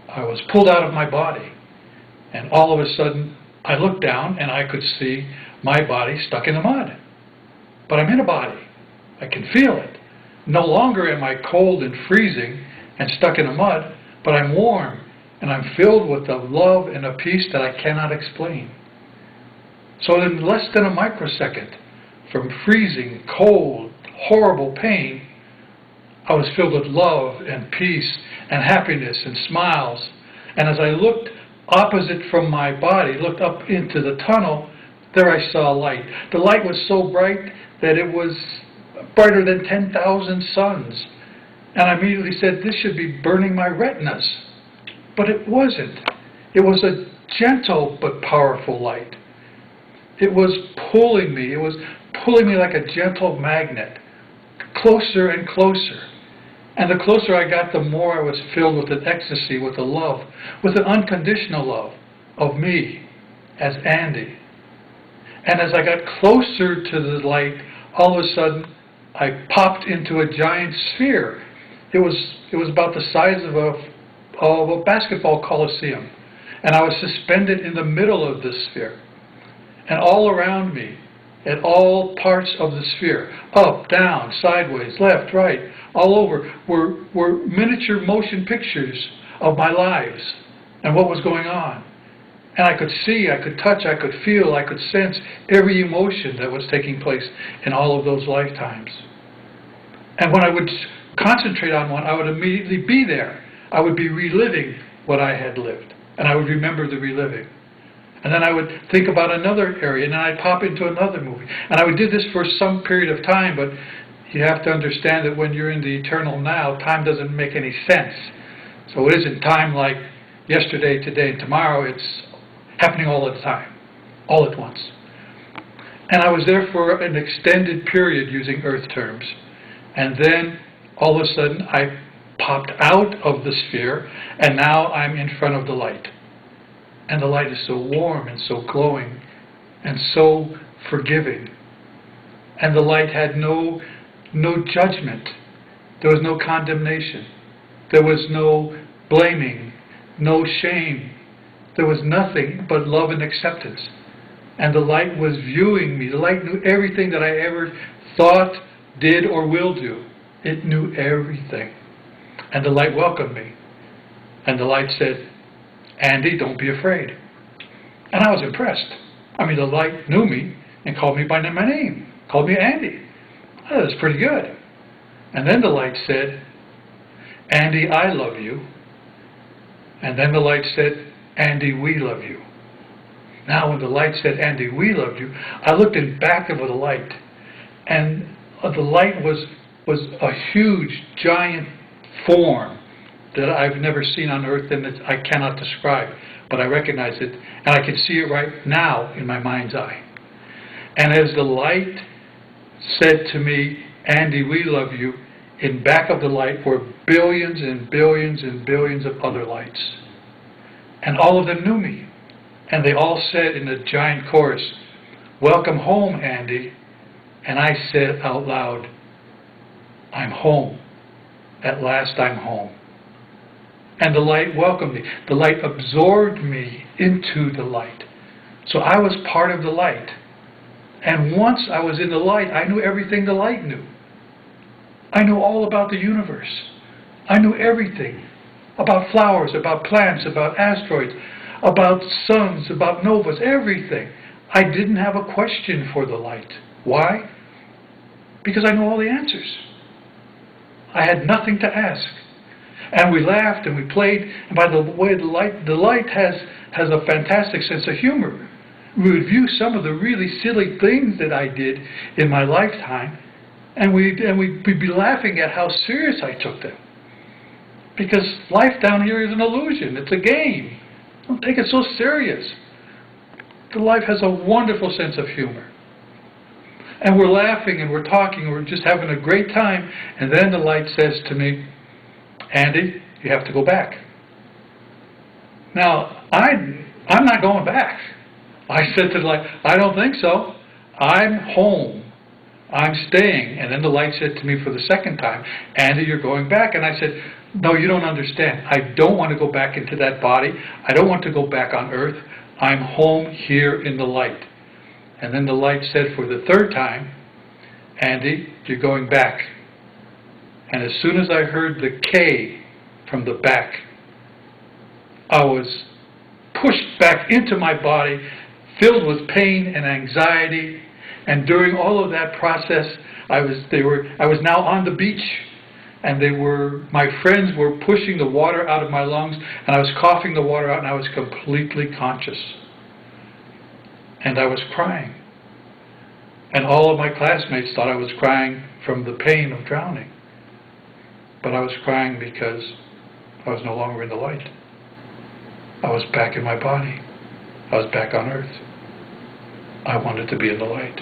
I was pulled out of my body. And all of a sudden, I looked down and I could see my body stuck in the mud. But I'm in a body. I can feel it. No longer am I cold and freezing and stuck in the mud, but I'm warm and I'm filled with a love and a peace that I cannot explain. So in less than a microsecond, from freezing, cold, horrible pain, I was filled with love and peace and happiness and smiles. And as I looked opposite from my body, looked up into the tunnel, there I saw light. The light was so bright that it was brighter than 10,000 suns. And I immediately said, this should be burning my retinas. But it wasn't. It was a gentle but powerful light. It was pulling me. It was pulling me like a gentle magnet, closer and closer. And the closer I got, the more I was filled with an ecstasy, with a love, with an unconditional love of me as Andy. And as I got closer to the light, all of a sudden, I popped into a giant sphere. It was about the size of a basketball coliseum. And I was suspended in the middle of this sphere. And all around me, at all parts of the sphere, up, down, sideways, left, right, all over, were miniature motion pictures of my lives and what was going on. And I could see, I could touch, I could feel, I could sense every emotion that was taking place in all of those lifetimes. And when I would concentrate on one, I would immediately be there. I would be reliving what I had lived. And I would remember the reliving. And then I would think about another area, and then I'd pop into another movie. And I would do this for some period of time, but you have to understand that when you're in the eternal now, time doesn't make any sense. So it isn't time like yesterday, today, and tomorrow. It's happening all the time, all at once. And I was there for an extended period using earth terms. And then, all of a sudden, I popped out of the sphere, and now I'm in front of the light. And the light is so warm and so glowing and so forgiving. And the light had no judgment. There was no condemnation. There was no blaming, no shame. There was nothing but love and acceptance. And the light was viewing me. The light knew everything that I ever thought, did, or will do. It knew everything. And the light welcomed me. And the light said, Andy, don't be afraid. And I was impressed. I mean, the light knew me and called me by my name. Called me Andy. Oh, that's pretty good. And then the light said, Andy, I love you. And then the light said, Andy, we love you. Now when the light said, Andy, we love you, I looked in back of the light. And the light was a huge, giant form that I've never seen on earth and that I cannot describe. But I recognize it, and I can see it right now in my mind's eye. And as the light said to me, Andy, we love you, in back of the light were billions and billions and billions of other lights. And all of them knew me. And they all said in a giant chorus, welcome home, Andy. And I said out loud, I'm home. At last I'm home. And the light welcomed me. The light absorbed me into the light. So I was part of the light. And once I was in the light, I knew everything the light knew. I knew all about the universe. I knew everything. About flowers, about plants, about asteroids, about suns, about novas, everything. I didn't have a question for the light. Why? Because I knew all the answers. I had nothing to ask. And we laughed and we played. And by the way, the light has a fantastic sense of humor. We would view some of the really silly things that I did in my lifetime, and we'd be laughing at how serious I took them. Because life down here is an illusion. It's a game. Don't take it so serious. The life has a wonderful sense of humor. And we're laughing and we're talking, we're just having a great time. And then the light says to me, Andy, you have to go back. Now, I'm not going back. I said to the light, I don't think so. I'm home. I'm staying. And then the light said to me for the second time, Andy, you're going back. And I said, No, you don't understand. I don't want to go back into that body. I don't want to go back on earth. I'm home here in the light. And then the light said for the third time, Andy, you're going back. And as soon as I heard the K from the back, I was pushed back into my body, filled with pain and anxiety. And during all of that process, I was now on the beach, and my friends were pushing the water out of my lungs, and I was coughing the water out, and I was completely conscious. And I was crying. And all of my classmates thought I was crying from the pain of drowning. But I was crying because I was no longer in the light. I was back in my body. I was back on earth. I wanted to be in the light.